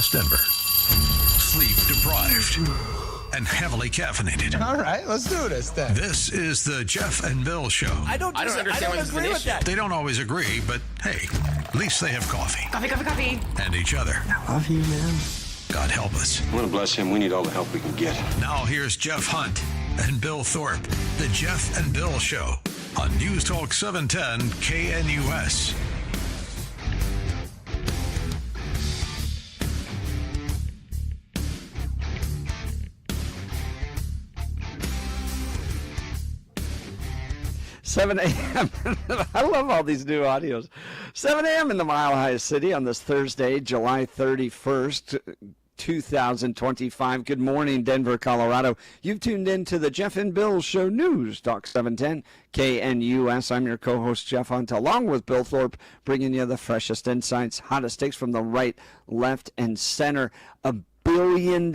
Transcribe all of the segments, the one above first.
West Denver. Sleep deprived and heavily caffeinated. All right, let's do this then. This is the Jeff and Bill Show. I don't agree with that. They don't always agree, but hey, at least they have coffee. Coffee. And each other. I love you, man. God help us. I want to bless him. We need all the help we can get. Now here's Jeff Hunt and Bill Thorpe. The Jeff and Bill Show on News Talk 710 KNUS. Seven a.m. I love all these new audios. 7 a.m. in the Mile High City on this Thursday, July 31st, 2025. Good morning, Denver, Colorado. You've tuned in to the Jeff and Bill Show News, Talk 710 KNUS. I'm your co-host, Jeff Hunt, along with Bill Thorpe, bringing you the freshest insights, hottest takes from the right, left, and center. $1 billion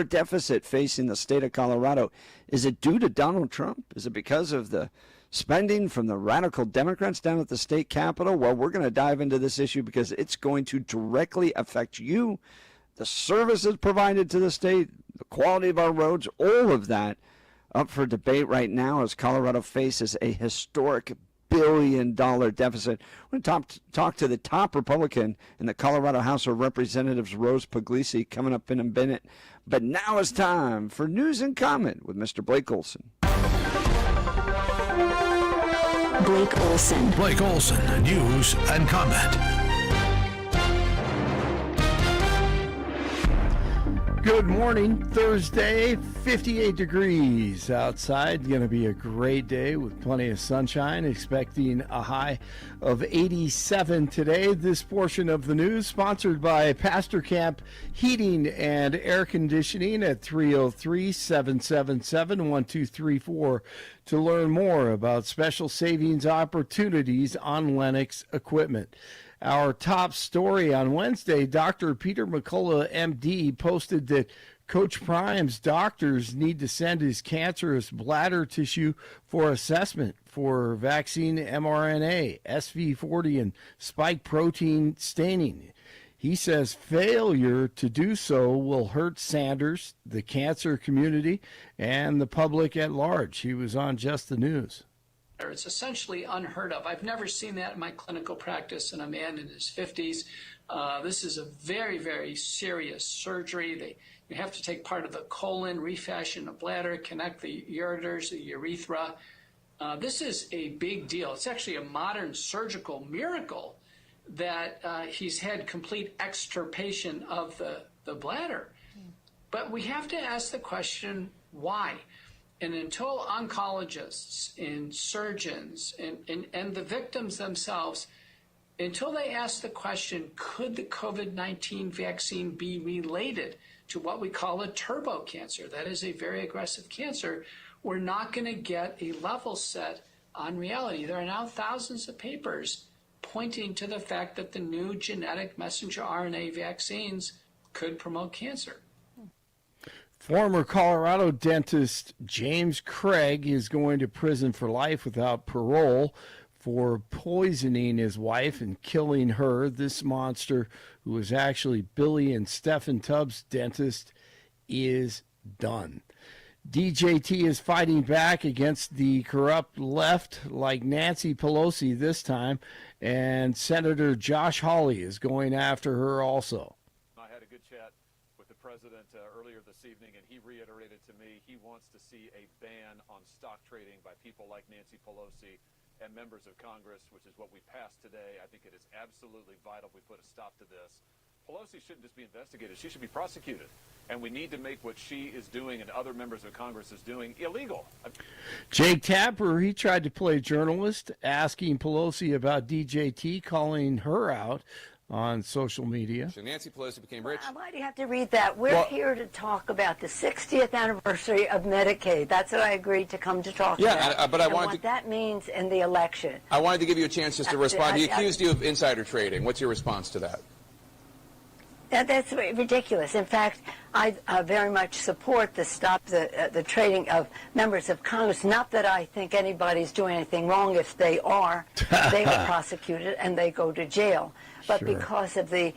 deficit facing the state of Colorado. Is it due to Donald Trump? Is it because of the spending from the radical Democrats down at the state capitol? Well, we're going to dive into this issue because it's going to directly affect you, the services provided to the state, the quality of our roads, all of that up for debate right now as Colorado faces a historic $1 billion deficit. We're going to talk to the top Republican in the Colorado House of Representatives, Rose Pugliese, coming up in a minute. But now it's time for News and Comment with Mr. Blake Olson. Blake Olson, News and Comment. Good morning. Thursday, 58 degrees outside. Going to be a great day with plenty of sunshine. Expecting a high of 87 today. This portion of the news sponsored by Pastor Camp Heating and Air Conditioning at 303-777-1234 to learn more about special savings opportunities on Lennox equipment. Our top story on Wednesday, Dr. Peter McCullough, MD, posted that Coach Prime's doctors need to send his cancerous bladder tissue for assessment for vaccine mRNA, SV40, and spike protein staining. He says failure to do so will hurt Sanders, the cancer community, and the public at large. He was on Just the News. It's essentially unheard of. I've never seen that in my clinical practice in a man in his 50s. This is a very, very serious surgery. You have to take part of the colon, refashion the bladder, connect the ureters, the urethra. This is a big deal. It's actually a modern surgical miracle that he's had complete extirpation of the bladder. But we have to ask the question, why? And until oncologists and surgeons and the victims themselves, until they ask the question, could the COVID-19 vaccine be related to what we call a turbo cancer, that is a very aggressive cancer, we're not going to get a level set on reality. There are now thousands of papers pointing to the fact that the new genetic messenger RNA vaccines could promote cancer. Former Colorado dentist James Craig is going to prison for life without parole for poisoning his wife and killing her. This monster, who was actually Billy and Stephen Tubbs' dentist, is done. DJT is fighting back against the corrupt left like Nancy Pelosi this time, and Senator Josh Hawley is going after her also. I had a good chat with the president earlier this evening, and he reiterated to me he wants to see a ban on stock trading by people like Nancy Pelosi and members of Congress, which is what we passed today. I think it is absolutely vital we put a stop to this. Pelosi shouldn't just be investigated. She should be prosecuted. And we need to make what she is doing and other members of Congress is doing illegal. Jake Tapper, he tried to play journalist, asking Pelosi about DJT, calling her out on social media. So Nancy Pelosi became rich. Why do you have to read that? We're here to talk about the 60th anniversary of Medicaid. That's what I agreed to come to talk about. But I and wanted what that means in the election. I wanted to give you a chance just to respond. He accused you of insider trading. What's your response to that? That's ridiculous. In fact, I very much support the stop the trading of members of Congress. Not that I think anybody's doing anything wrong. If they are prosecuted and they go to jail. But because of the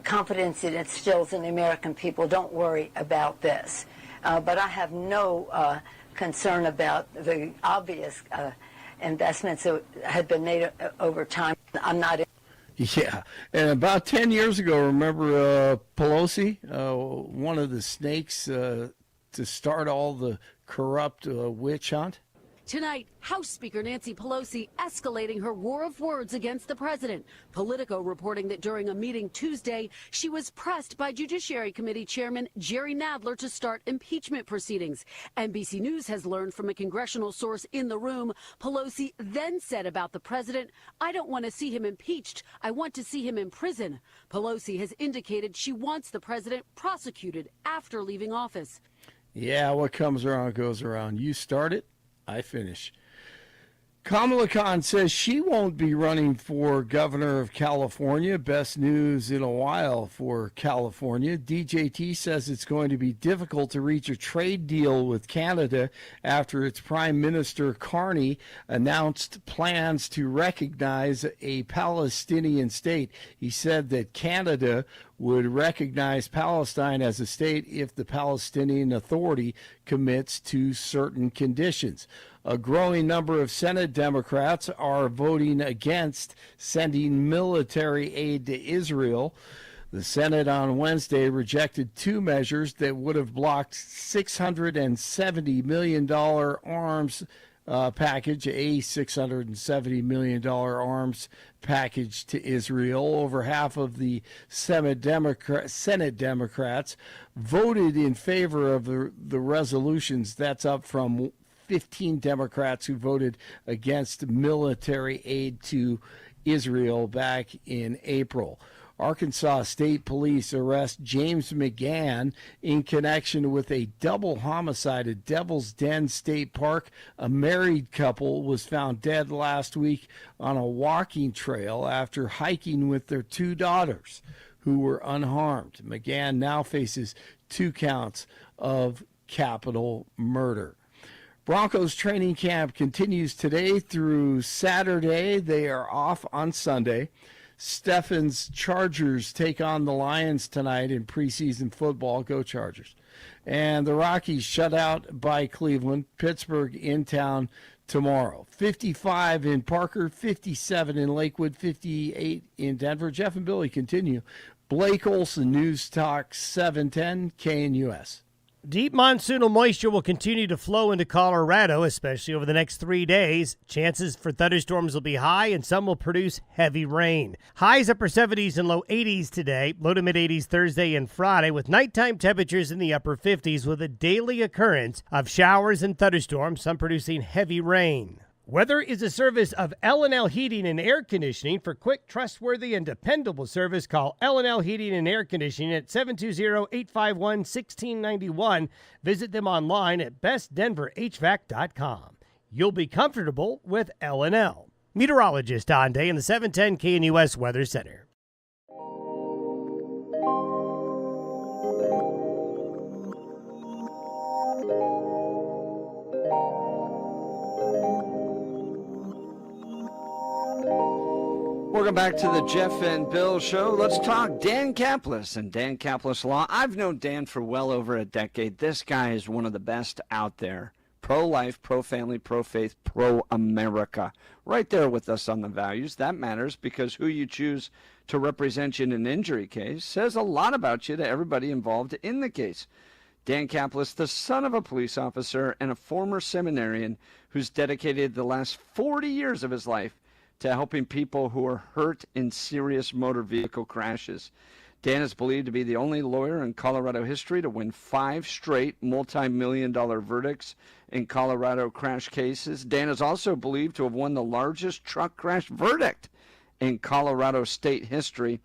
confidence it instills in the American people. Don't worry about this. But I have no concern about the obvious investments that had been made over time. I'm not. Yeah, and about 10 years ago, remember Pelosi, one of the snakes to start all the corrupt witch hunt? Tonight, House Speaker Nancy Pelosi escalating her war of words against the president. Politico reporting that during a meeting Tuesday, she was pressed by Judiciary Committee Chairman Jerry Nadler to start impeachment proceedings. NBC News has learned from a congressional source in the room, Pelosi then said about the president, "I don't want to see him impeached. I want to see him in prison." Pelosi has indicated she wants the president prosecuted after leaving office. Yeah, what comes around goes around. You start it, I finish. Kamala Khan says she won't be running for governor of California. Best news in a while for California. DJT says it's going to be difficult to reach a trade deal with Canada after its Prime Minister Carney announced plans to recognize a Palestinian state. He said that Canada would recognize Palestine as a state if the Palestinian Authority commits to certain conditions. A growing number of Senate Democrats are voting against sending military aid to Israel. The Senate on Wednesday rejected two measures that would have blocked $670 million arms package, a $670 million arms package to Israel. Over half of the Senate Democrats voted in favor of the resolutions. That's up from 15 Democrats who voted against military aid to Israel back in April. Arkansas State Police arrest James McGann in connection with a double homicide at Devil's Den State Park. A married couple was found dead last week on a walking trail after hiking with their two daughters, who were unharmed. McGann now faces 2 counts of capital murder. Broncos training camp continues today through Saturday. They are off on Sunday. Stephen's Chargers take on the Lions tonight in preseason football. Go Chargers. And the Rockies shut out by Cleveland. Pittsburgh in town tomorrow. 55 in Parker, 57 in Lakewood, 58 in Denver. Jeff and Billy continue. Blake Olson, News Talk 710 KNUS. Deep monsoonal moisture will continue to flow into Colorado, especially over the next 3 days. Chances for thunderstorms will be high, and some will produce heavy rain. Highs upper 70s and low 80s today, low to mid 80s Thursday and Friday, with nighttime temperatures in the upper 50s, with a daily occurrence of showers and thunderstorms, some producing heavy rain. Weather is a service of L&L Heating and Air Conditioning. For quick, trustworthy, and dependable service, call L&L Heating and Air Conditioning at 720-851-1691. Visit them online at bestdenverhvac.com. You'll be comfortable with L&L. Meteorologist Don Day in the 710 KNUS Weather Center. Welcome back to the Jeff and Bill Show. Let's talk Dan Caplis and Dan Caplis Law. I've known Dan for well over a decade. This guy is one of the best out there. Pro-life, pro-family, pro-faith, pro-America. Right there with us on the values. That matters because who you choose to represent you in an injury case says a lot about you to everybody involved in the case. Dan Caplis, the son of a police officer and a former seminarian who's dedicated the last 40 years of his life to helping people who are hurt in serious motor vehicle crashes. Dan is believed to be the only lawyer in Colorado history to win 5 straight multi-million-dollar verdicts in Colorado crash cases. Dan is also believed to have won the largest truck crash verdict in Colorado state history.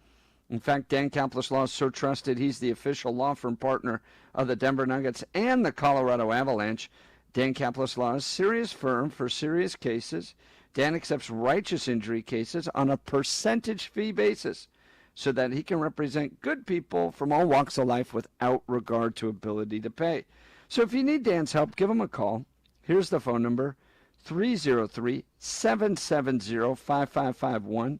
In fact, Dan Caplis Law is so trusted, he's the official law firm partner of the Denver Nuggets and the Colorado Avalanche. Dan Caplis Law is a serious firm for serious cases. Dan accepts righteous injury cases on a percentage fee basis so that he can represent good people from all walks of life without regard to ability to pay. So if you need Dan's help, give him a call. Here's the phone number, 303-770-5551,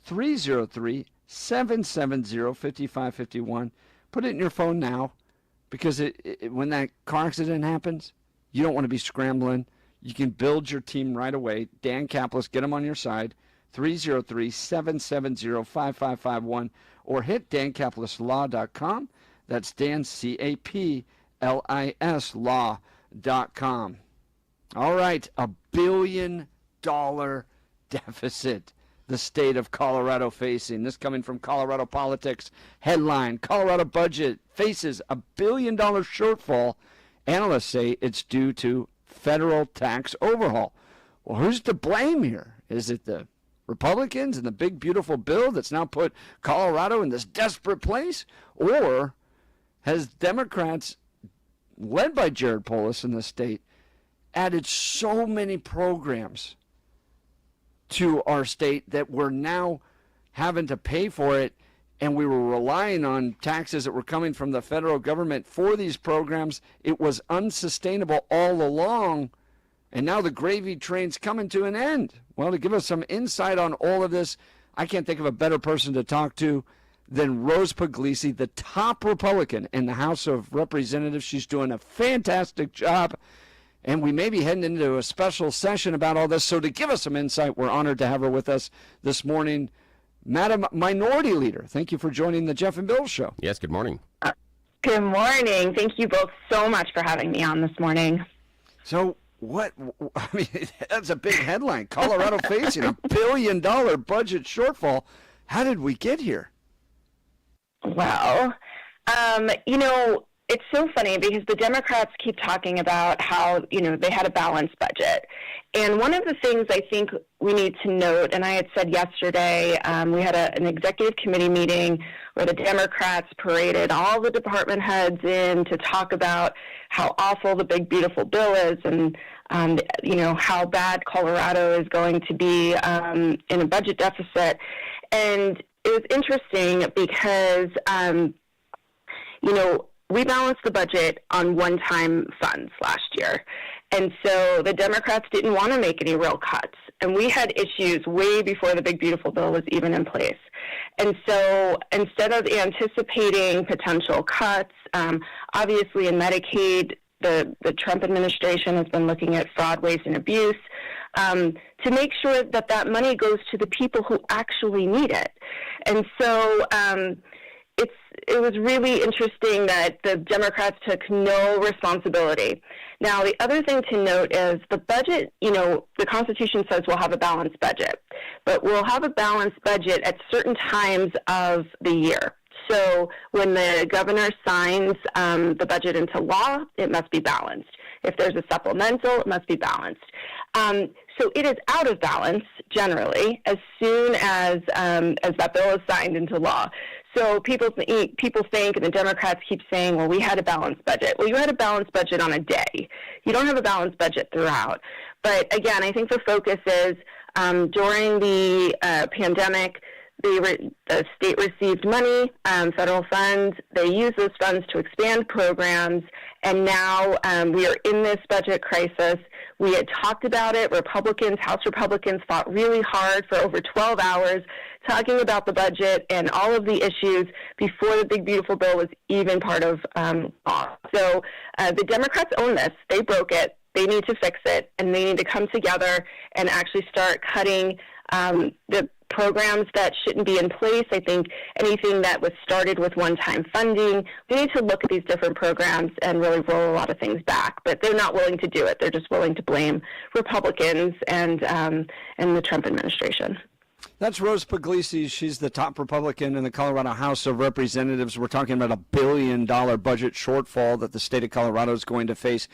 303 888-770-5551. Put it in your phone now, because when that car accident happens, you don't want to be scrambling. You can build your team right away. Dan Caplis, get him on your side. 303-770-5551, or hit dancaplis.law.com. That's Dan, C-A-P-L-I-S, law.com. All right, $1 billion deficit the state of Colorado facing. This coming from Colorado Politics. Headline, Colorado budget faces $1 billion shortfall. Analysts say it's due to federal tax overhaul. Well, who's to blame here? Is it the Republicans and the big, beautiful bill that's now put Colorado in this desperate place? Or has Democrats, led by Jared Polis in the state, added so many programs to our state that we're now having to pay for it, and we were relying on taxes that were coming from the federal government for these programs? It was unsustainable all along, and now the gravy train's coming to an end. Well, to give us some insight on all of this, I can't think of a better person to talk to than Rose Pugliese, the top Republican in the House of Representatives. She's doing a fantastic job, and we may be heading into a special session about all this. So to give us some insight, we're honored to have her with us this morning. Madam Minority Leader, thank you for joining the Jeff and Bill Show. Yes, good morning. Good morning. Thank you both so much for having me on this morning. So I mean, that's a big headline. Colorado facing $1 billion budget shortfall. How did we get here? Well, it's so funny because the Democrats keep talking about how, they had a balanced budget. And one of the things I think we need to note, and I had said yesterday, we had an executive committee meeting where the Democrats paraded all the department heads in to talk about how awful the big, beautiful bill is, and how bad Colorado is going to be in a budget deficit. And it was interesting because, we balanced the budget on one-time funds last year. And so the Democrats didn't want to make any real cuts. And we had issues way before the big, beautiful bill was even in place. And so instead of anticipating potential cuts, obviously in Medicaid, the Trump administration has been looking at fraud, waste, and abuse to make sure that that money goes to the people who actually need it. And so it was really interesting that the Democrats took no responsibility. Now, the other thing to note is the budget, the Constitution says we'll have a balanced budget, but we'll have a balanced budget at certain times of the year. So when the governor signs the budget into law, it must be balanced. If there's a supplemental, it must be balanced. So it is out of balance, generally, as soon as that bill is signed into law. So people think, and the Democrats keep saying, well, we had a balanced budget. Well, you had a balanced budget on a day. You don't have a balanced budget throughout. But again, I think the focus is during the pandemic, the state received money, federal funds. They used those funds to expand programs, and now we are in this budget crisis. We had talked about it. House Republicans fought really hard for over 12 hours talking about the budget and all of the issues before the big, beautiful bill was even part of law. So the Democrats own this. They broke it. They need to fix it, and they need to come together and actually start cutting the programs that shouldn't be in place. I think anything that was started with one-time funding, we need to look at these different programs and really roll a lot of things back. But they're not willing to do it. They're just willing to blame Republicans and the Trump administration. That's Rose Pugliese. She's the top Republican in the Colorado House of Representatives. We're talking about $1 billion budget shortfall that the state of Colorado is going to face.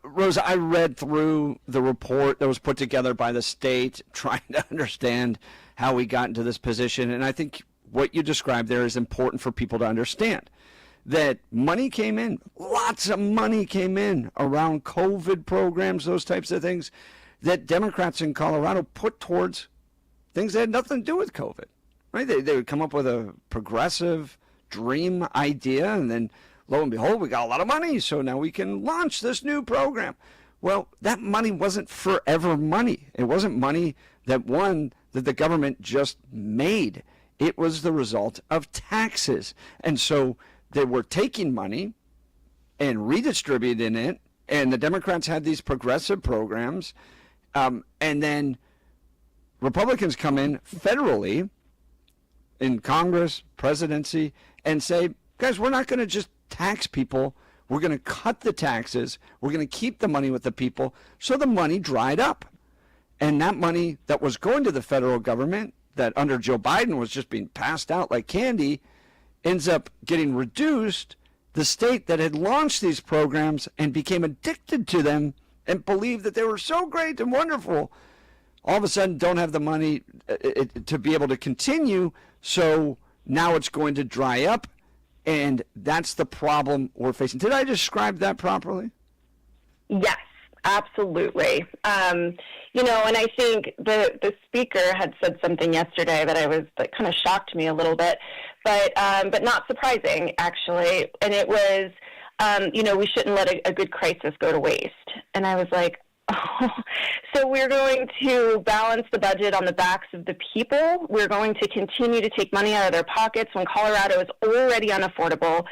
Rose, I read through the report that was put together by the state trying to understand how we got into this position. And I think what you described there is important for people to understand. That money came in, lots of money came in around COVID programs, those types of things, that Democrats in Colorado put towards things that had nothing to do with COVID, right? They would come up with a progressive dream idea, and then lo and behold, we got a lot of money, so now we can launch this new program. Well, that money wasn't forever money. It wasn't money that the government just made. It was the result of taxes. And so they were taking money and redistributing it, and the Democrats had these progressive programs, and then Republicans come in federally in Congress, presidency, and say, guys, we're not going to just tax people. We're going to cut the taxes. We're going to keep the money with the people. So the money dried up. And that money that was going to the federal government, that under Joe Biden was just being passed out like candy, ends up getting reduced. The state that had launched these programs and became addicted to them and believed that they were so great and wonderful, all of a sudden don't have the money to be able to continue. So now it's going to dry up. And that's the problem we're facing. Did I describe that properly? Yes, absolutely. And I think the speaker had said something yesterday that kind of shocked me a little bit, but not surprising, actually. And it was, we shouldn't let a good crisis go to waste. And I was like, oh, so we're going to balance the budget on the backs of the people. We're going to continue to take money out of their pockets when Colorado is already unaffordable.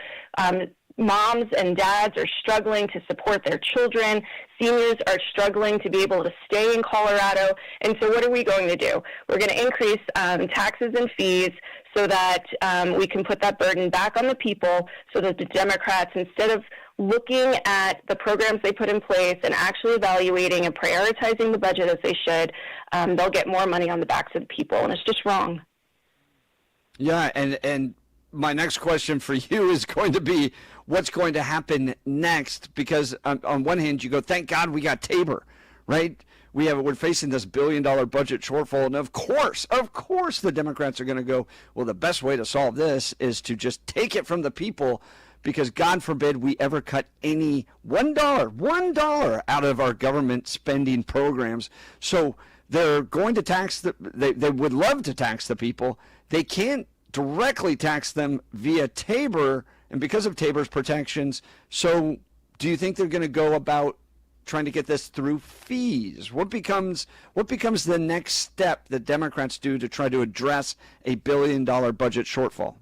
Moms and dads are struggling to support their children. Seniors are struggling to be able to stay in Colorado. And so what are we going to do? We're going to increase taxes and fees so that we can put that burden back on the people, so that the Democrats, instead of looking at the programs they put in place and actually evaluating and prioritizing the budget as they should, they'll get more money on the backs of the people. And it's just wrong. Yeah, and my next question for you is going to be, what's going to happen next? Because on one hand, you go, thank God we got Tabor, right? We're facing this $1 billion budget shortfall, and of course, the Democrats are going to go, well, the best way to solve this is to just take it from the people, because God forbid we ever cut any $1 out of our government spending programs. So they're going to tax they would love to tax the people. They can't directly tax them via Tabor, and because of Tabor's protections. So do you think they're going to go about trying to get this through fees? What becomes the next step that Democrats do to try to address a $1 billion budget shortfall?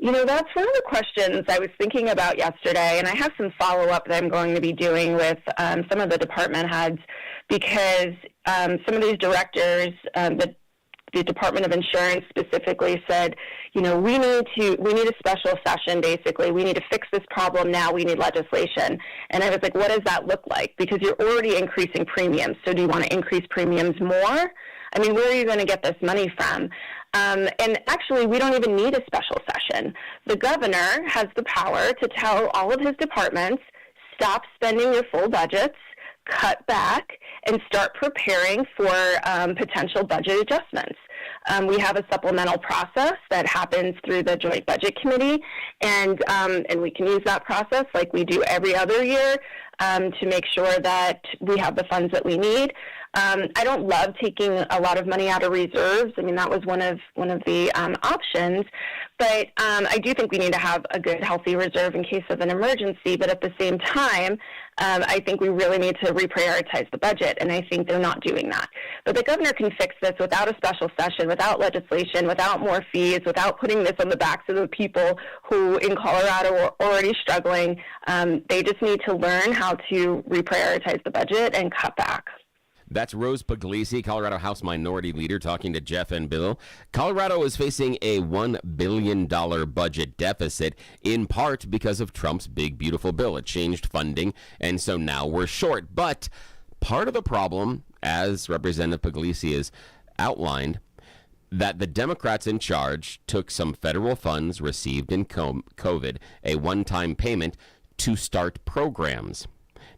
That's one of the questions I was thinking about yesterday, and I have some follow-up that I'm going to be doing with some of the department heads, because some of these directors, the Department of Insurance specifically said, we need a special session, basically. We need to fix this problem now. We need legislation. And I was like, what does that look like? Because you're already increasing premiums. So do you want to increase premiums more? I mean, where are you going to get this money from? And actually, we don't even need a special session. The governor has the power to tell all of his departments, stop spending your full budgets, cut back, and start preparing for potential budget adjustments. We have a supplemental process that happens through the Joint Budget Committee, and we can use that process like we do every other year to make sure that we have the funds that we need. I don't love taking a lot of money out of reserves. I mean, that was one of the options, but I do think we need to have a good, healthy reserve in case of an emergency. But at the same time, I think we really need to reprioritize the budget, and I think they're not doing that. But the governor can fix this without a special session, without legislation, without more fees, without putting this on the backs of the people who in Colorado are already struggling. They just need to learn how to reprioritize the budget and cut back. That's Rose Pugliese, Colorado House Minority Leader, talking to Jeff and Bill. Colorado is facing a $1 billion budget deficit, in part because of Trump's big, beautiful bill. It changed funding, and so now we're short. But part of the problem, as Representative Pugliese has outlined, that the Democrats in charge took some federal funds received in COVID, a one-time payment, to start programs.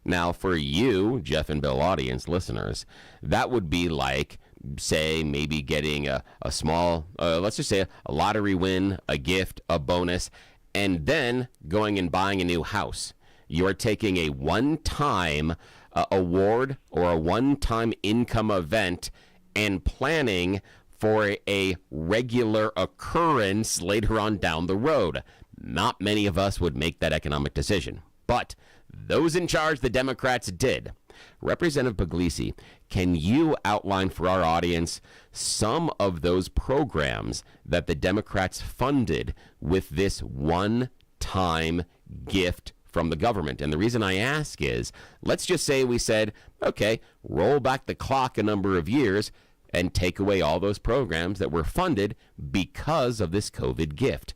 Now, for you, Jeff and Bill audience listeners, that would be like, say, maybe getting a small, let's just say a lottery win, a gift, a bonus, and then going and buying a new house. You're taking a one-time award or a one-time income event and planning for a regular occurrence later on down the road. Not many of us would make that economic decision, but those in charge, the Democrats, did. Representative Pugliese, can you outline for our audience some of those programs that the Democrats funded with this one-time gift from the government? And the reason I ask is, let's just say we said, okay, roll back the clock a number of years and take away all those programs that were funded because of this COVID gift.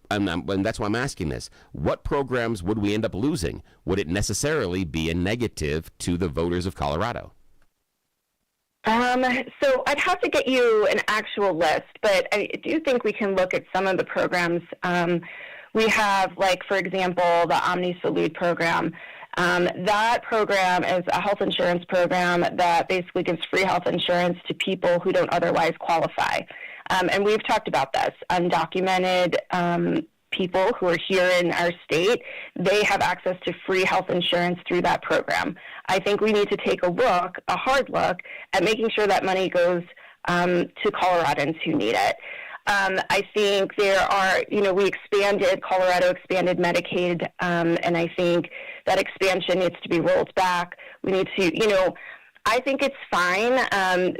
And that's why I'm asking this. What programs would we end up losing? Would it necessarily be a negative to the voters of Colorado? So I'd have to get you an actual list, but I do think we can look at some of the programs. We have, like, for example, the Omni Salute program. That program is a health insurance program that basically gives free health insurance to people who don't otherwise qualify. And we've talked about this. Undocumented people who are here in our state, they have access to free health insurance through that program. I think we need to take a hard look, at making sure that money goes to Coloradans who need it. I think there are, Colorado expanded Medicaid, and I think that expansion needs to be rolled back. We need to, I think it's fine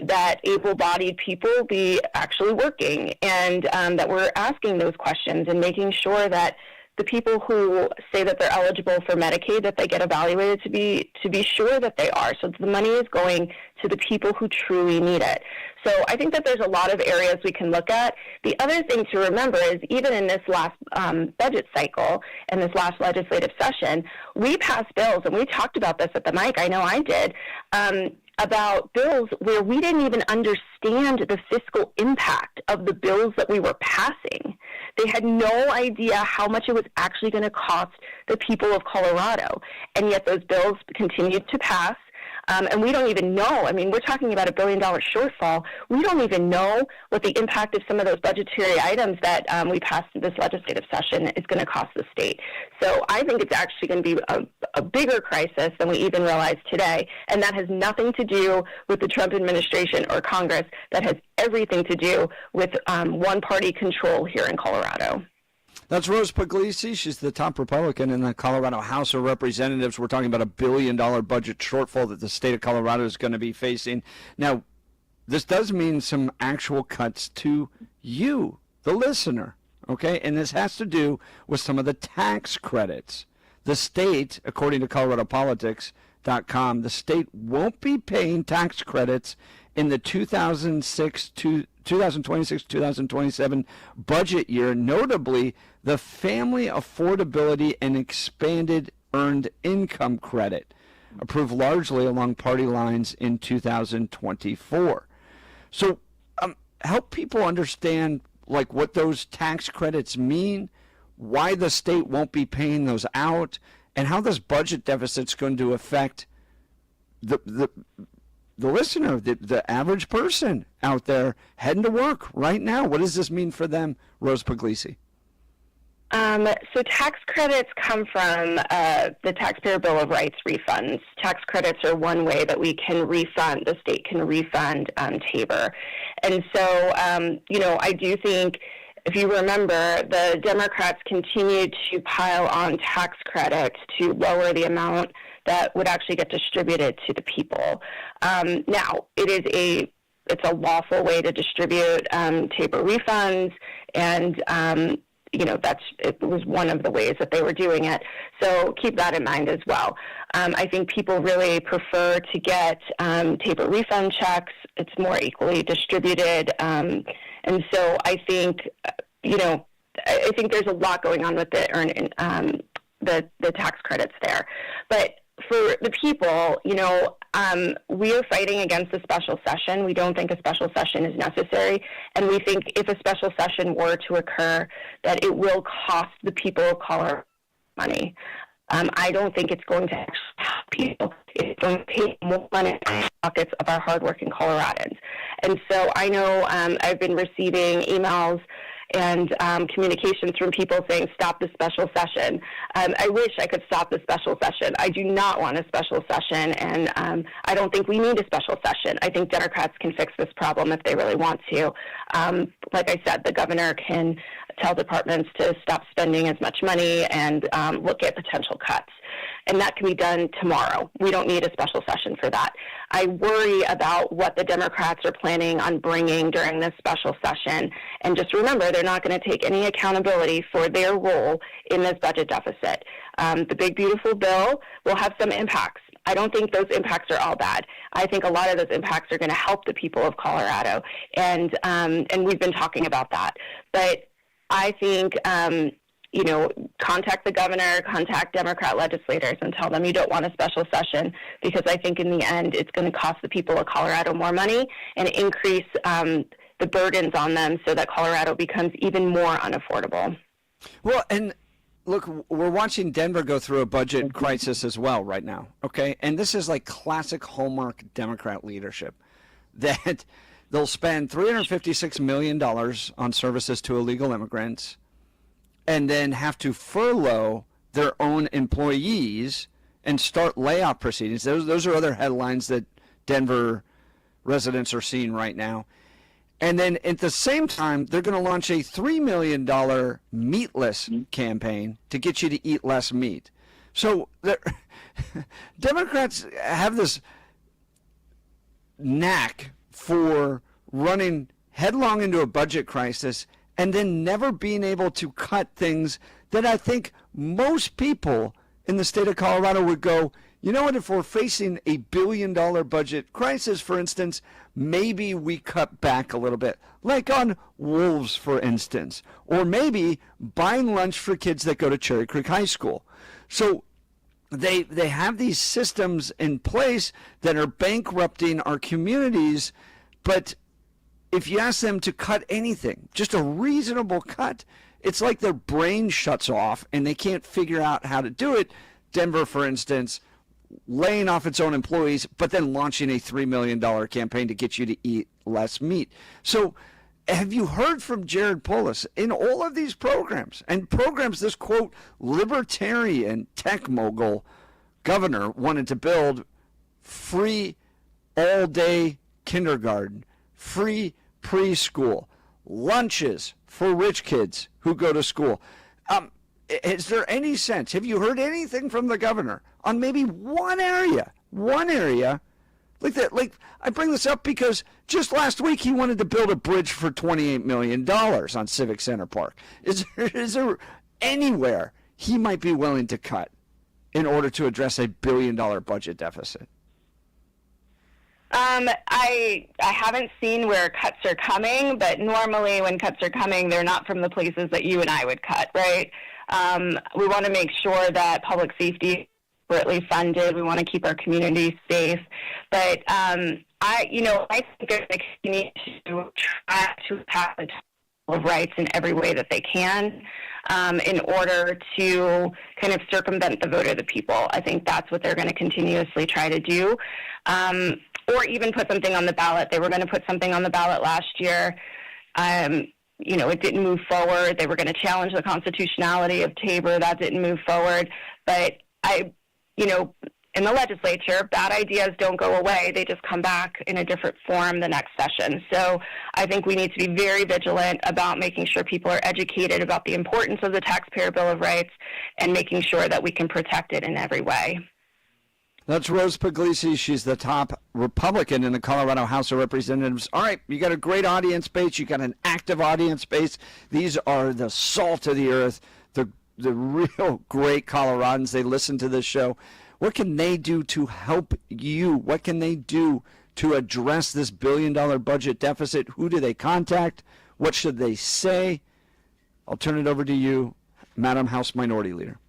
that able-bodied people be actually working, and that we're asking those questions and making sure that the people who say that they're eligible for Medicaid, that they get evaluated to be sure that they are, so that the money is going to the people who truly need it. So I think that there's a lot of areas we can look at. The other thing to remember is, even in this last budget cycle and this last legislative session, we passed bills, and we talked about this at the mic, I know I did, about bills where we didn't even understand the fiscal impact of the bills that we were passing. They had no idea how much it was actually going to cost the people of Colorado, and yet those bills continued to pass. And we don't even know. I mean, we're talking about $1 billion shortfall. We don't even know what the impact of some of those budgetary items that we passed in this legislative session is going to cost the state. So I think it's actually going to be a bigger crisis than we even realize today. And that has nothing to do with the Trump administration or Congress. That has everything to do with one-party control here in Colorado. That's Rose Pugliese. She's the top Republican in the Colorado House of Representatives. We're talking about $1 billion budget shortfall that the state of Colorado is going to be facing. Now, this does mean some actual cuts to you, the listener, okay? And this has to do with some of the tax credits. The state, according to ColoradoPolitics.com, the state won't be paying tax credits in the 2026-2027 budget year, notably the Family Affordability and Expanded Earned Income Credit, approved largely along party lines in 2024. So help people understand, like, what those tax credits mean, why the state won't be paying those out, and how this budget deficit's going to affect the listener, the average person out there heading to work right now. What does this mean for them, Rose Pugliese? So tax credits come from the Taxpayer Bill of Rights refunds. Tax credits are one way that we can refund, the state can refund Tabor. And so, I do think, if you remember, the Democrats continued to pile on tax credits to lower the amount that would actually get distributed to the people. Now, it's a lawful way to distribute Tabor refunds, and it was one of the ways that they were doing it. So keep that in mind as well. I think people really prefer to get Tabor refund checks. It's more equally distributed, and so I think I think there's a lot going on with the tax credits there, but for the people, we are fighting against a special session. We don't think a special session is necessary. And we think if a special session were to occur, that it will cost the people of Colorado money. I don't think it's going to actually help people. It's going to take more money from the pockets of our hardworking Coloradans. And so I know I've been receiving emails and communications from people saying, stop the special session. I wish I could stop the special session. I do not want a special session, and I don't think we need a special session. I think Democrats can fix this problem if they really want to. Like I said, the governor can tell departments to stop spending as much money and look at potential cuts. and that can be done tomorrow. We don't need a special session for that. I worry about what the Democrats are planning on bringing during this special session. And just remember, they're not going to take any accountability for their role in this budget deficit. The big, beautiful bill will have some impacts. I don't think those impacts are all bad. I think a lot of those impacts are going to help the people of Colorado, and we've been talking about that. But I think, contact the governor, contact Democrat legislators and tell them you don't want a special session, because I think in the end it's going to cost the people of Colorado more money and increase the burdens on them so that Colorado becomes even more unaffordable. Well, and look, we're watching Denver go through a budget crisis as well right now, okay? And this is like classic hallmark Democrat leadership, that they'll spend $356 million on services to illegal immigrants and then have to furlough their own employees and start layoff proceedings. Those are other headlines that Denver residents are seeing right now. And then at the same time, they're going to launch a $3 million meatless campaign to get you to eat less meat. So Democrats have this knack for running headlong into a budget crisis and then never being able to cut things that I think most people in the state of Colorado would go, you know what, if we're facing a $1 billion budget crisis, for instance, maybe we cut back a little bit, like on wolves, for instance, or maybe buying lunch for kids that go to Cherry Creek High School. So they have these systems in place that are bankrupting our communities, but if you ask them to cut anything, just a reasonable cut, it's like their brain shuts off and they can't figure out how to do it. Denver, for instance, laying off its own employees, but then launching a $3 million campaign to get you to eat less meat. So have you heard from Jared Polis in all of these programs, and programs this, quote, libertarian tech mogul governor wanted to build free all-day kindergarten, free preschool, lunches for rich kids who go to school. Is there any sense? Have you heard anything from the governor on maybe one area? Like that, like I bring this up because just last week he wanted to build a bridge for $28 million on Civic Center Park. Is there anywhere he might be willing to cut in order to address a $1 billion budget deficit? I haven't seen where cuts are coming, but normally when cuts are coming, they're not from the places that you and I would cut, right? We want to make sure that public safety is appropriately funded. We want to keep our communities safe. But I think they need to try to pass the Bill of Rights in every way that they can in order to kind of circumvent the vote of the people. I think that's what they're going to continuously try to do. Or even put something on the ballot. They were going to put something on the ballot last year. It didn't move forward. They were going to challenge the constitutionality of Tabor. That didn't move forward. But in the legislature, bad ideas don't go away. They just come back in a different form the next session. So I think we need to be very vigilant about making sure people are educated about the importance of the Taxpayer Bill of Rights and making sure that we can protect it in every way. That's Rose Pugliese. She's the top Republican in the Colorado House of Representatives. All right, you got a great audience base. You got an active audience base. These are the salt of the earth, the real great Coloradans. They listen to this show. What can they do to help you? What can they do to address this $1 billion budget deficit? Who do they contact? What should they say? I'll turn it over to you, Madam House Minority Leader.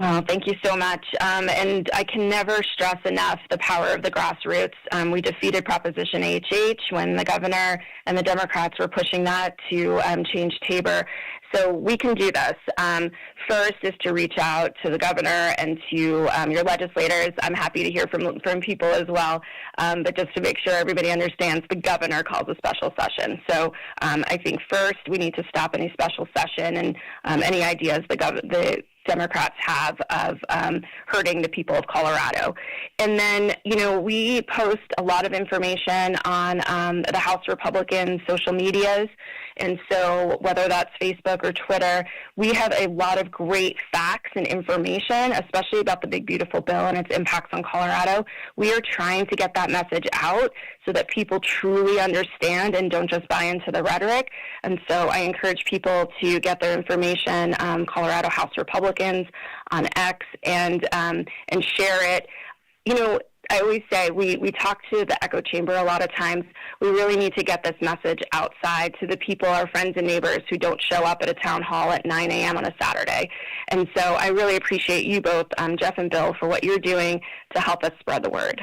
Oh, thank you so much. And I can never stress enough the power of the grassroots. We defeated Proposition HH when the governor and the Democrats were pushing that to change Tabor. So we can do this. First is to reach out to the governor and to your legislators. I'm happy to hear from people as well. But just to make sure everybody understands, the governor calls a special session. So I think first we need to stop any special session and any ideas the Democrats have of hurting the people of Colorado. And then, we post a lot of information on the House Republican social medias, And so whether that's Facebook or Twitter, we have a lot of great facts and information, especially about the big, beautiful bill and its impacts on Colorado. We are trying to get that message out so that people truly understand and don't just buy into the rhetoric. And so I encourage people to get their information, Colorado House Republicans on X, and share it. You know, I always say we talk to the echo chamber a lot of times. We really need to get this message outside to the people, our friends and neighbors who don't show up at a town hall at 9 a.m. on a Saturday. And so I really appreciate you both, Jeff and Bill, for what you're doing to help us spread the word.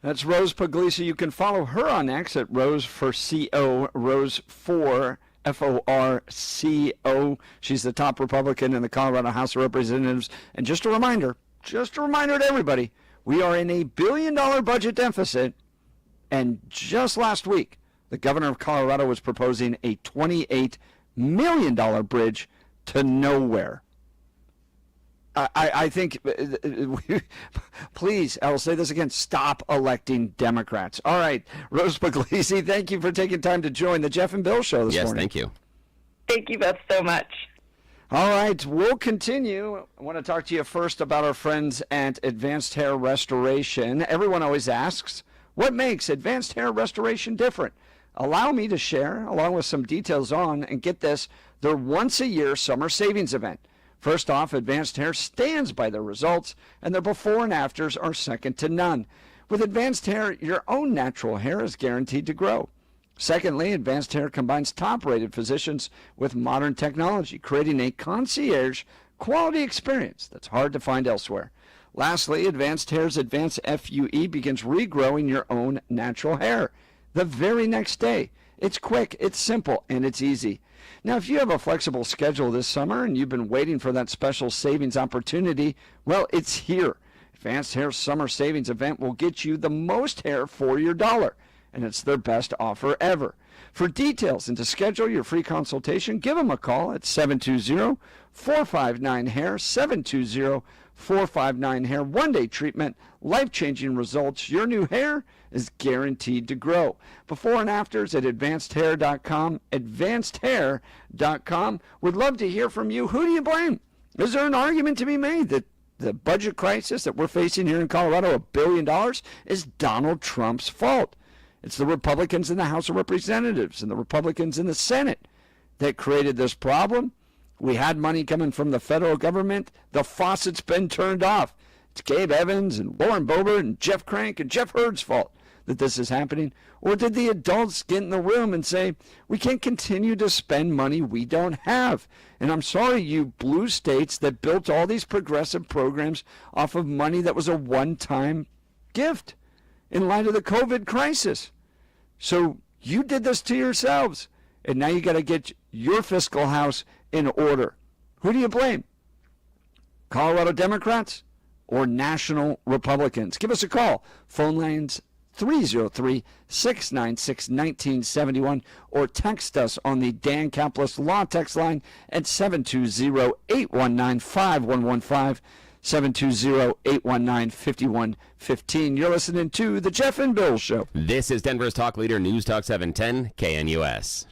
That's Rose Pugliese. You can follow her on X at Rose4CO, Rose4 F-O-R-C-O. She's the top Republican in the Colorado House of Representatives. And just a reminder to everybody, we are in a $1 billion budget deficit. And just last week, the governor of Colorado was proposing a $28 million bridge to nowhere. I think, please, I will say this again, stop electing Democrats. All right, Rose Pugliese, thank you for taking time to join the Jeff and Bill Show this morning. Yes, thank you. Thank you both so much. All right, we'll continue. I want to talk to you first about our friends at Advanced Hair Restoration. Everyone always asks, what makes Advanced Hair Restoration different? Allow me to share, along with some details on, and get this, their once-a-year summer savings event. First off, Advanced Hair stands by their results, and their before and afters are second to none. With Advanced Hair, your own natural hair is guaranteed to grow. Secondly, Advanced Hair combines top-rated physicians with modern technology, creating a concierge quality experience that's hard to find elsewhere. Lastly, Advanced Hair's Advanced FUE begins regrowing your own natural hair the very next day. It's quick, it's simple, and it's easy. Now, if you have a flexible schedule this summer and you've been waiting for that special savings opportunity, well, it's here. Advanced Hair's Summer Savings Event will get you the most hair for your dollar, and it's their best offer ever. For details and to schedule your free consultation, give them a call at 720-459-HAIR, 720-459-HAIR. One-day treatment, life-changing results. Your new hair is guaranteed to grow. Before and afters at advancedhair.com, advancedhair.com. We'd love to hear from you. Who do you blame? Is there an argument to be made that the budget crisis that we're facing here in Colorado, $1 billion, is Donald Trump's fault? It's the Republicans in the House of Representatives and the Republicans in the Senate that created this problem. We had money coming from the federal government. The faucet's been turned off. It's Gabe Evans and Lauren Boebert and Jeff Crank and Jeff Hurd's fault that this is happening. Or did the adults get in the room and say, we can't continue to spend money we don't have? And I'm sorry, you blue states that built all these progressive programs off of money that was a one-time gift in light of the COVID crisis. So you did this to yourselves, and now you got to get your fiscal house in order. Who do you blame? Colorado Democrats or national Republicans? Give us a call. Phone lines 303-696-1971 or text us on the Dan Caplis Law text line at 720-819-5115. 720-819-5115. You're listening to The Jeff and Bill Show. This is Denver's talk leader, News Talk 710, KNUS.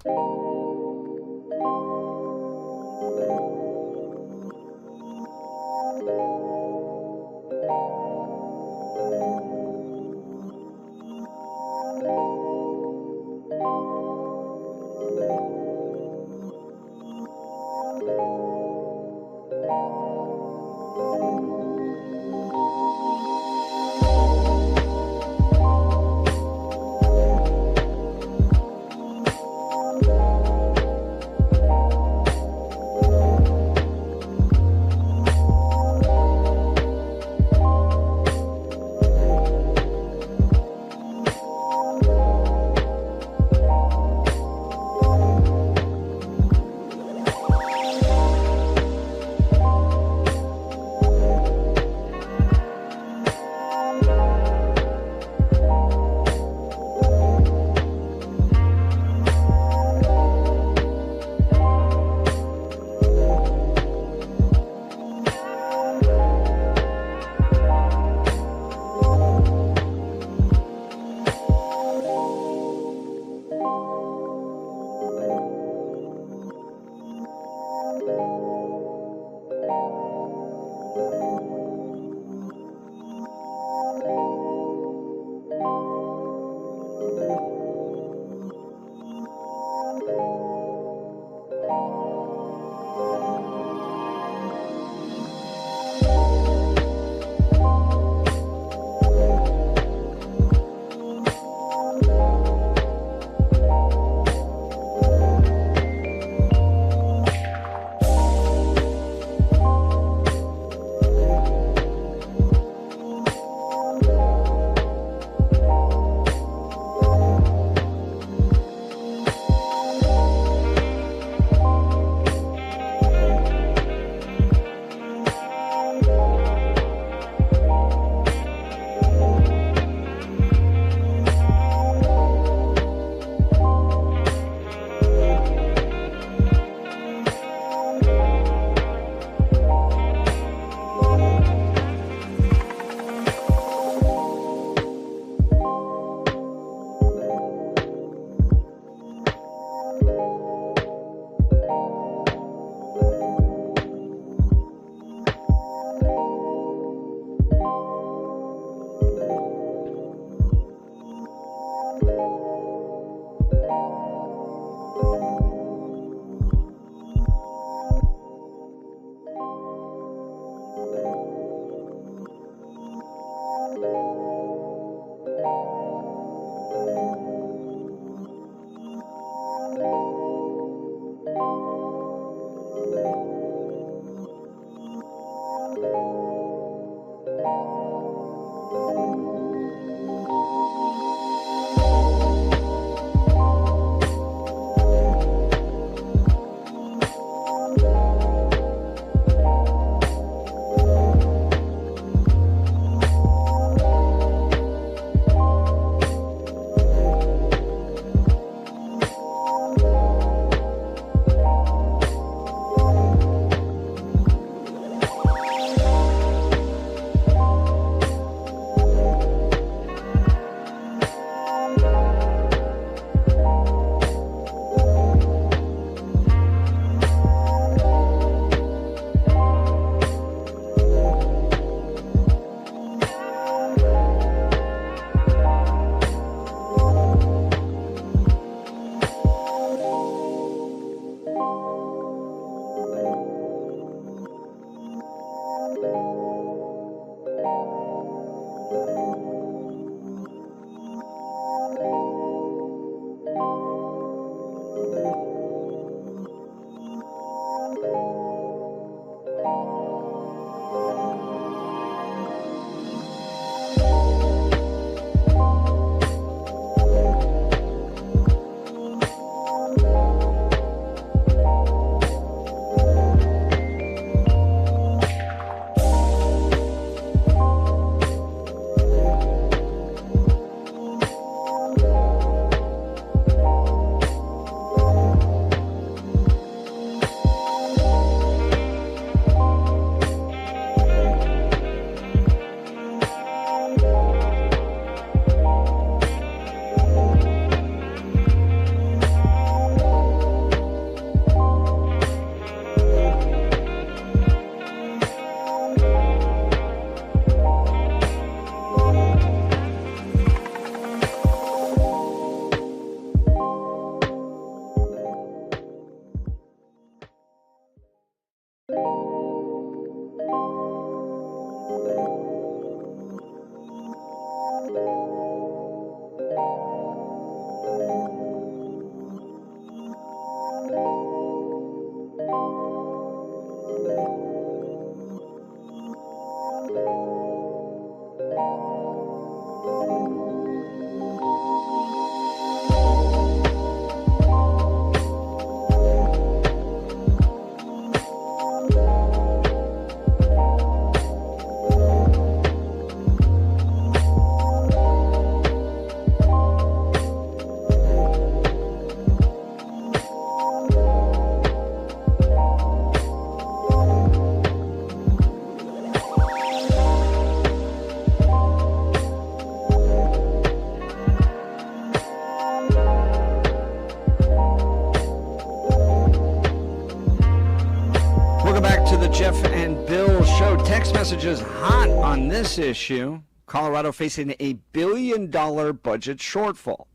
Jeff and Bill show. Text messages hot on this issue. Colorado facing a $1 billion budget shortfall.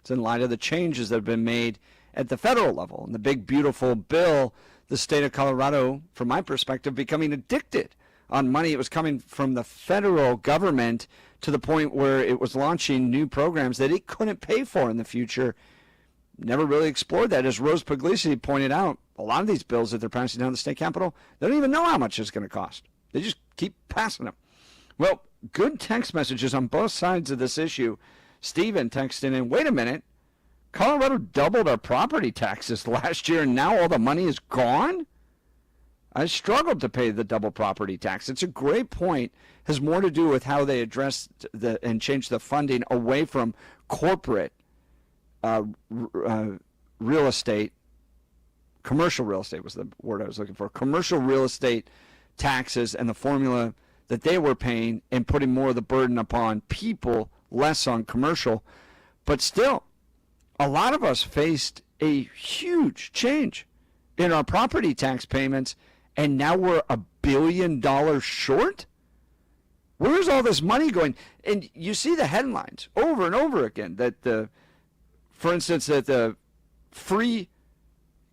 It's in light of the changes that have been made at the federal level. And the big, beautiful bill, the state of Colorado, from my perspective, becoming addicted on money. It was coming from the federal government to the point where it was launching new programs that it couldn't pay for in the future. Never really explored that. As Rose Pugliese pointed out, a lot of these bills that they're passing down the state capitol, they don't even know how much it's going to cost. They just keep passing them. Well, good text messages on both sides of this issue. Steven texting in, wait a minute, Colorado doubled our property taxes last year and now all the money is gone? I struggled to pay the double property tax. It's a great point. Has more to do with how they address and change the funding away from corporate real estate. Commercial real estate was the word I was looking for. Commercial real estate taxes and the formula that they were paying and putting more of the burden upon people, less on commercial. But still, a lot of us faced a huge change in our property tax payments, and now we're $1 billion short? Where's all this money going? And you see the headlines over and over again that for instance, that the free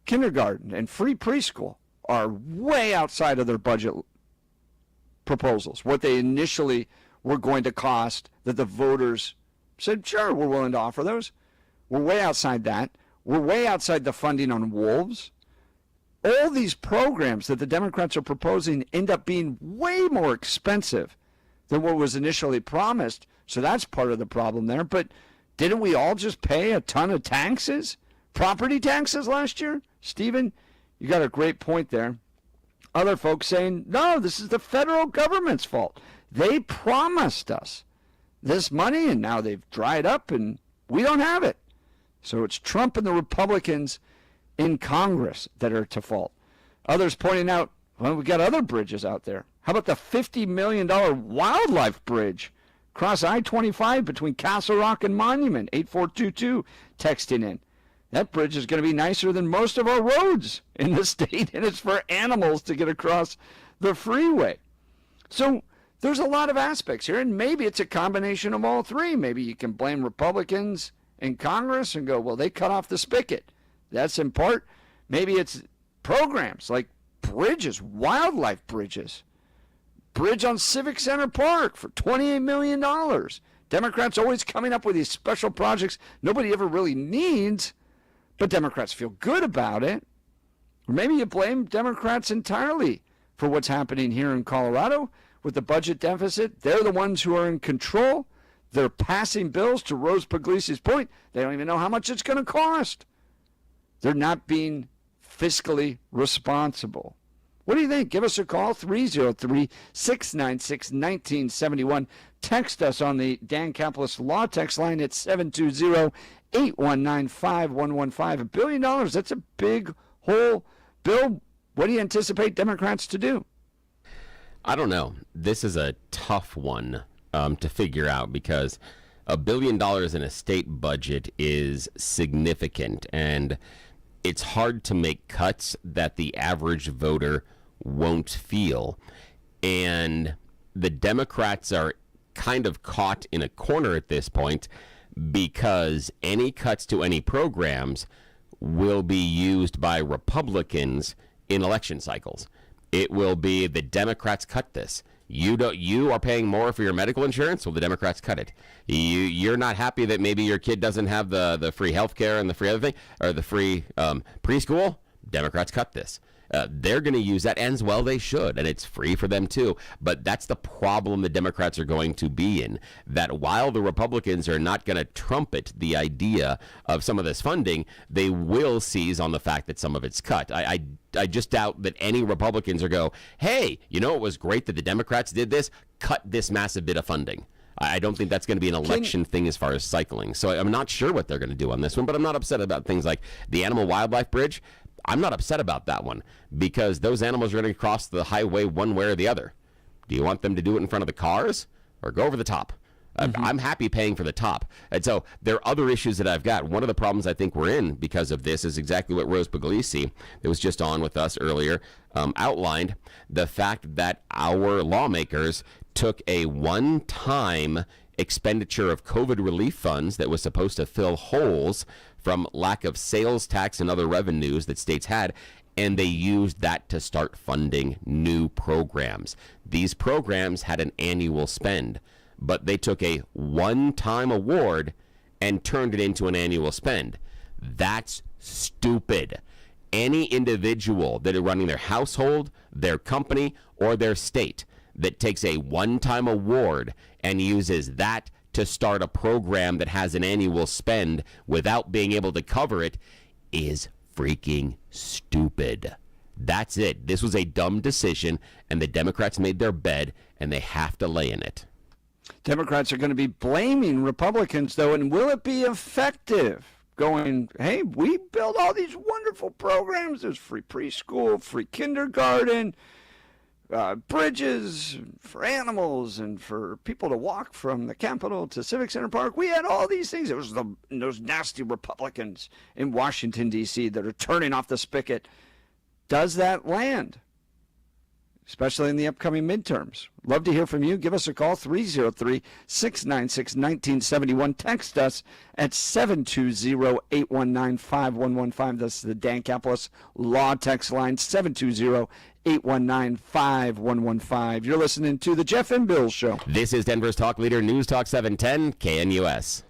kindergarten and free preschool are way outside of their budget proposals, what they initially were going to cost, that the voters said, sure, we're willing to offer those. We're way outside that. We're way outside the funding on wolves. All these programs that the Democrats are proposing end up being way more expensive than what was initially promised. So that's part of the problem there. But didn't we all just pay a ton of taxes, property taxes last year? Stephen, you got a great point there. Other folks saying, no, this is the federal government's fault. They promised us this money, and now they've dried up, and we don't have it. So it's Trump and the Republicans in Congress that are to fault. Others pointing out, well, we got other bridges out there. How about the $50 million wildlife bridge across I-25 between Castle Rock and Monument? 8422 texting in. That bridge is going to be nicer than most of our roads in the state, and it's for animals to get across the freeway. So there's a lot of aspects here, and maybe it's a combination of all three. Maybe you can blame Republicans in Congress and go, well, they cut off the spigot. That's in part. Maybe it's programs like bridges, wildlife bridges. Bridge on Civic Center Park for $28 million. Democrats always coming up with these special projects nobody ever really needs, but Democrats feel good about it. Or maybe you blame Democrats entirely for what's happening here in Colorado with the budget deficit. They're the ones who are in control. They're passing bills, to Rose Pugliese's point. They don't even know how much it's going to cost. They're not being fiscally responsible. What do you think? Give us a call, 303-696-1971. Text us on the Dan Caplis Law text line at 720-819-5115. $1 billion, that's a big hole. Bill, what do you anticipate Democrats to do? I don't know. This is a tough one to figure out because $1 billion in a state budget is significant, and it's hard to make cuts that the average voter won't feel. And the Democrats are kind of caught in a corner at this point because any cuts to any programs will be used by Republicans in election cycles. It will be the Democrats cut this. You are paying more for your medical insurance? Well, the Democrats cut it. You're not happy that maybe your kid doesn't have the free health care and the free other thing, or the free preschool? Democrats cut this. They're going to use that, and as well they should, and it's free for them too. But that's the problem the Democrats are going to be in, that while the Republicans are not going to trumpet the idea of some of this funding, they will seize on the fact that some of it's cut. I just doubt that any Republicans are go, hey, you know it was great that the Democrats did this, cut this massive bit of funding. I don't think that's going to be an election thing as far as cycling. So I'm not sure what they're going to do on this one, but I'm not upset about things like the Animal Wildlife Bridge. I'm not upset about that one because those animals are going to cross the highway one way or the other. Do you want them to do it in front of the cars or go over the top? I'm happy paying for the top. And so there are other issues that I've got. One of the problems I think we're in because of this is exactly what Rose Pugliese, that was just on with us earlier, outlined, the fact that our lawmakers took a one-time expenditure of COVID relief funds that was supposed to fill holes from lack of sales tax and other revenues that states had, and they used that to start funding new programs. These programs had an annual spend, but they took a one-time award and turned it into an annual spend. That's stupid. Any individual that are running their household, their company, or their state that takes a one-time award and uses that to start a program that has an annual spend without being able to cover it is freaking stupid. That's it. This was a dumb decision, and the Democrats made their bed, and they have to lay in it. Democrats are going to be blaming Republicans, though, and will it be effective? Going, hey, we built all these wonderful programs. There's free preschool, free kindergarten, bridges for animals and for people to walk from the Capitol to Civic Center Park. We had all these things. It was those nasty Republicans in Washington, D.C. that are turning off the spigot. Does that land? Especially in the upcoming midterms. Love to hear from you. Give us a call, 303-696-1971. Text us at 720-819-5115. That's the Dan Caplis Law text line, 720-819-5115. You're listening to The Jeff and Bill Show. This is Denver's Talk Leader, News Talk 710, KNUS.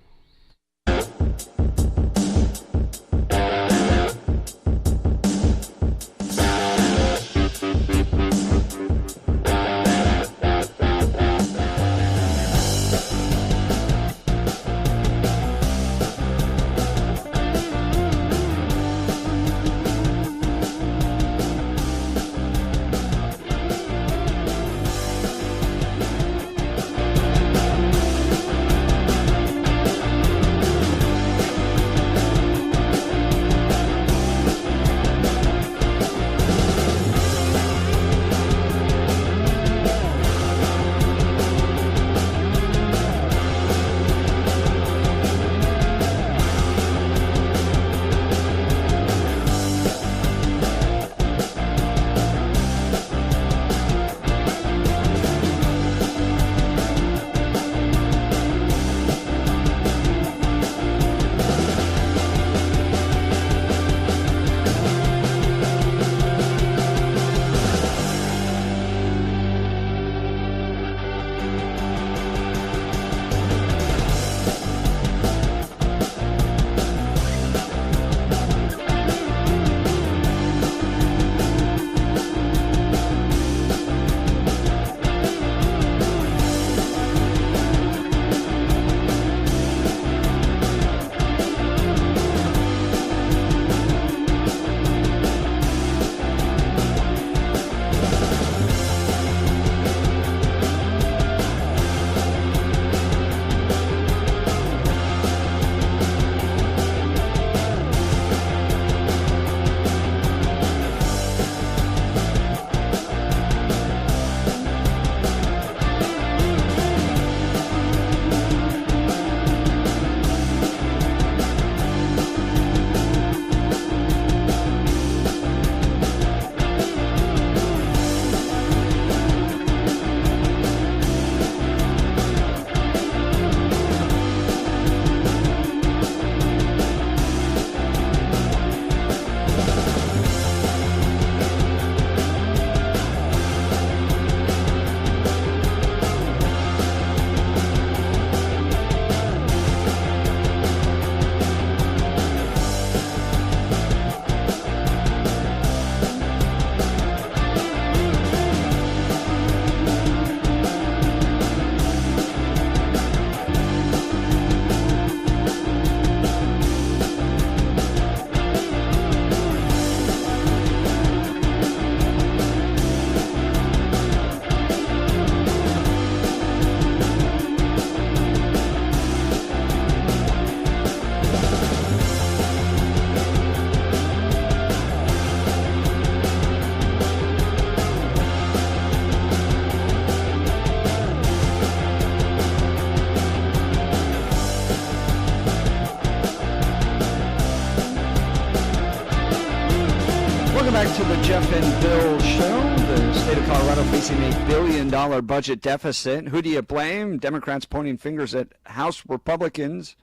Welcome back to the Jeff and Bill Show. The state of Colorado facing $1 billion budget deficit. Who do you blame? Democrats pointing fingers at House Republicans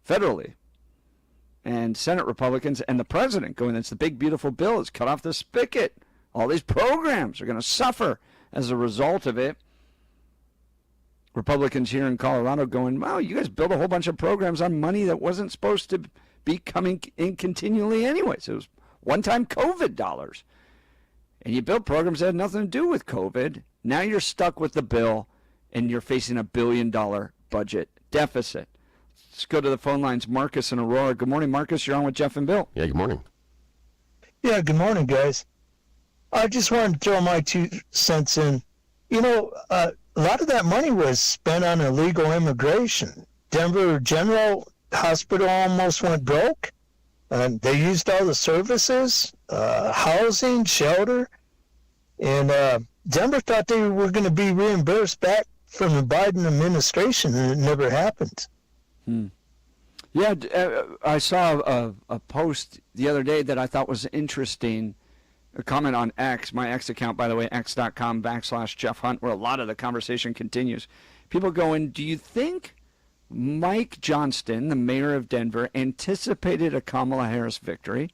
federally and Senate Republicans, and the president going, it's the big, beautiful bill. It's cut off the spigot. All these programs are going to suffer as a result of it. Republicans here in Colorado going, wow, you guys built a whole bunch of programs on money that wasn't supposed to be coming in continually anyways. It was one-time COVID dollars. And you built programs that had nothing to do with COVID. Now you're stuck with the bill, and you're facing $1 billion budget deficit. Let's go to the phone lines. Marcus and Aurora. Good morning, Marcus. You're on with Jeff and Bill. Yeah, good morning. Yeah, good morning, guys. I just wanted to throw my 2 cents in. You know, a lot of that money was spent on illegal immigration. Denver General Hospital almost went broke. They used all the services, housing, shelter, and Denver thought they were going to be reimbursed back from the Biden administration, and it never happened. Yeah, I saw a post the other day that I thought was interesting, a comment on X, my X account, by the way, x.com/Jeff Hunt, where a lot of the conversation continues. People going, do you think Mike Johnston, the mayor of Denver, anticipated a Kamala Harris victory,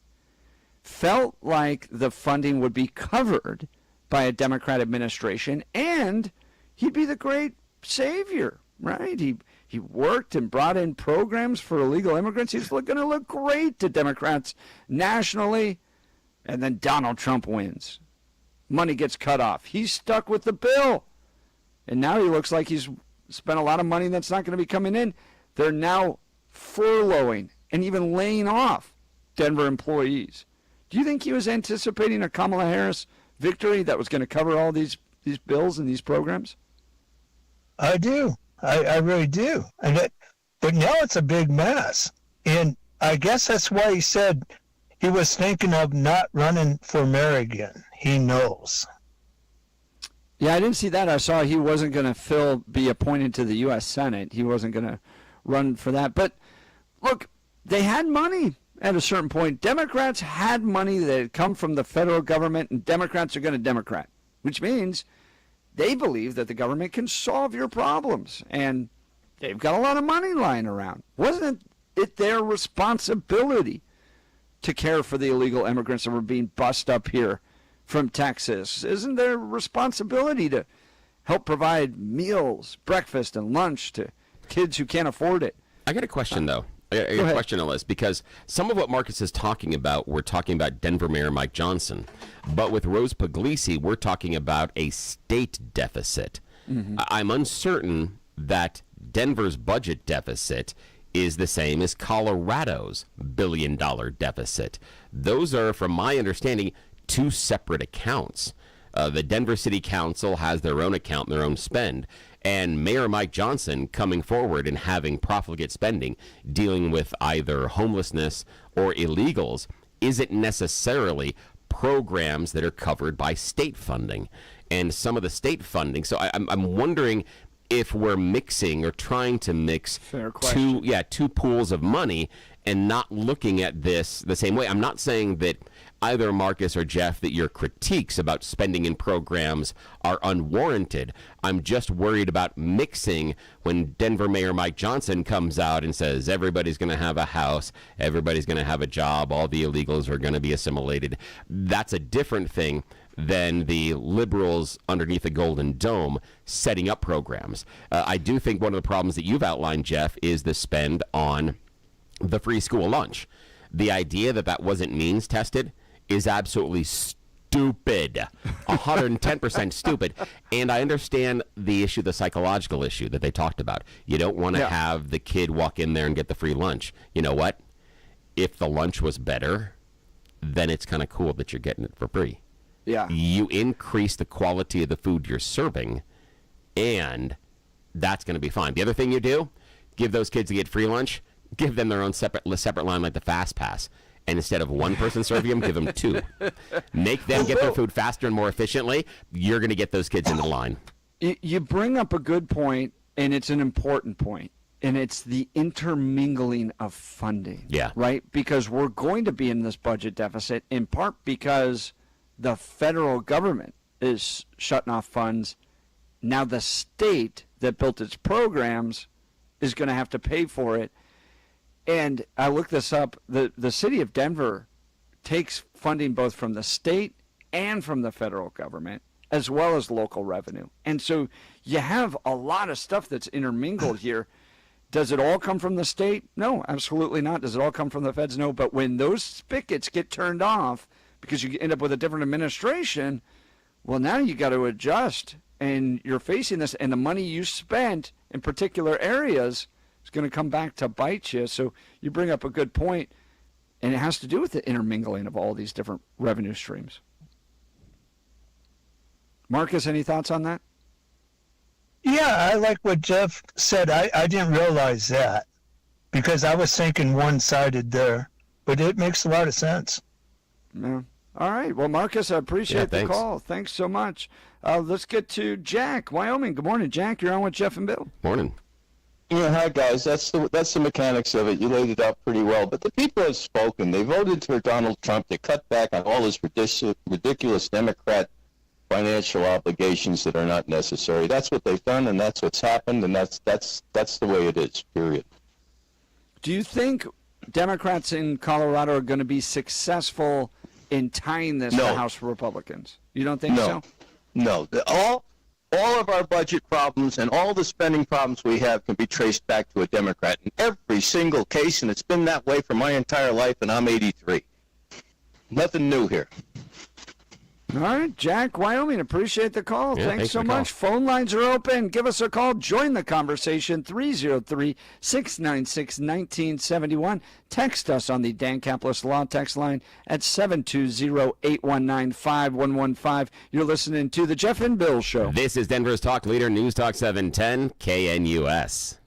felt like the funding would be covered by a Democrat administration, and he'd be the great savior, right? He worked and brought in programs for illegal immigrants. He's going to look great to Democrats nationally, and then Donald Trump wins. Money gets cut off. He's stuck with the bill, and now he looks like he's spent a lot of money that's not going to be coming in. They're now furloughing and even laying off Denver employees. Do you think he was anticipating a Kamala Harris victory that was going to cover all these bills and these programs? I do. I really do. But now it's a big mess. And I guess that's why he said he was thinking of not running for mayor again. He knows. Yeah, I didn't see that. I saw he wasn't going to be appointed to the U.S. Senate. He wasn't going to run for that. But look, they had money at a certain point. Democrats had money that had come from the federal government, and Democrats are going to Democrat, which means they believe that the government can solve your problems. And they've got a lot of money lying around. Wasn't it their responsibility to care for the illegal immigrants that were being bussed up here from Texas? Isn't their responsibility to help provide meals, breakfast, and lunch to kids who can't afford it? I got a question, though. I got a question on this, because some of what Marcus is talking about, we're talking about Denver Mayor Mike Johnson. But with Rose Pugliese, we're talking about a state deficit. Mm-hmm. I'm uncertain that Denver's budget deficit is the same as Colorado's $1 billion deficit. Those are, from my understanding, 2 separate accounts. The Denver City Council has their own account and their own spend, and Mayor Mike Johnson coming forward and having profligate spending, dealing with either homelessness or illegals, isn't necessarily programs that are covered by state funding. And some of the state funding, so I'm wondering if we're mixing or trying to mix two pools of money and not looking at this the same way. I'm not saying that either Marcus or Jeff, that your critiques about spending in programs are unwarranted. I'm just worried about mixing when Denver Mayor Mike Johnson comes out and says everybody's going to have a house, everybody's going to have a job, all the illegals are going to be assimilated. That's a different thing than the liberals underneath the Golden Dome setting up programs. I do think one of the problems that you've outlined, Jeff, is the spend on the free school lunch. The idea that that wasn't means tested is absolutely stupid. 110% stupid. And I understand the issue, the psychological issue that they talked about. You don't want to have the kid walk in there and get the free lunch. You know what? If the lunch was better, then it's kind of cool that you're getting it for free. Yeah. You increase the quality of the food you're serving, and that's going to be fine. The other thing you do, give those kids to get free lunch, give them their own separate line like the Fast Pass. And instead of one person serving them, give them 2. Make them get their food faster and more efficiently. You're going to get those kids in the line. You bring up a good point, and it's an important point, and it's the intermingling of funding. Yeah. Right? Because we're going to be in this budget deficit in part because the federal government is shutting off funds. Now the state that built its programs is going to have to pay for it. And I looked this up. The city of Denver takes funding both from the state and from the federal government, as well as local revenue. And so you have a lot of stuff that's intermingled here. Does it all come from the state? No, absolutely not. Does it all come from the feds? No. But when those spigots get turned off because you end up with a different administration, well, now you got to adjust, and you're facing this, and the money you spent in particular areas is going to come back to bite you. So you bring up a good point, and it has to do with the intermingling of all these different revenue streams. Marcus, any thoughts on that? Yeah, I like what Jeff said. I didn't realize that because I was thinking one-sided there, but it makes a lot of sense. Yeah. All right. Well, Marcus, I appreciate the call. Thanks so much. Let's get to Jack, Wyoming. Good morning, Jack. You're on with Jeff and Bill. Morning. Yeah, hi guys. That's the mechanics of it. You laid it out pretty well. But the people have spoken. They voted for Donald Trump to cut back on all his ridiculous Democrat financial obligations that are not necessary. That's what they've done, and that's what's happened, and that's the way it is. Period. Do you think Democrats in Colorado are going to be successful in tying this to House Republicans? You don't think so? No. All of our budget problems and all the spending problems we have can be traced back to a Democrat in every single case, and it's been that way for my entire life, and I'm 83. Nothing new here. All right, Jack, Wyoming, appreciate the call. Yeah, thanks so much. Phone lines are open. Give us a call. Join the conversation, 303-696-1971. Text us on the Dan Caplis Law text line at 720-819-5115. You're listening to The Jeff and Bill Show. This is Denver's talk leader, News Talk 710, KNUS.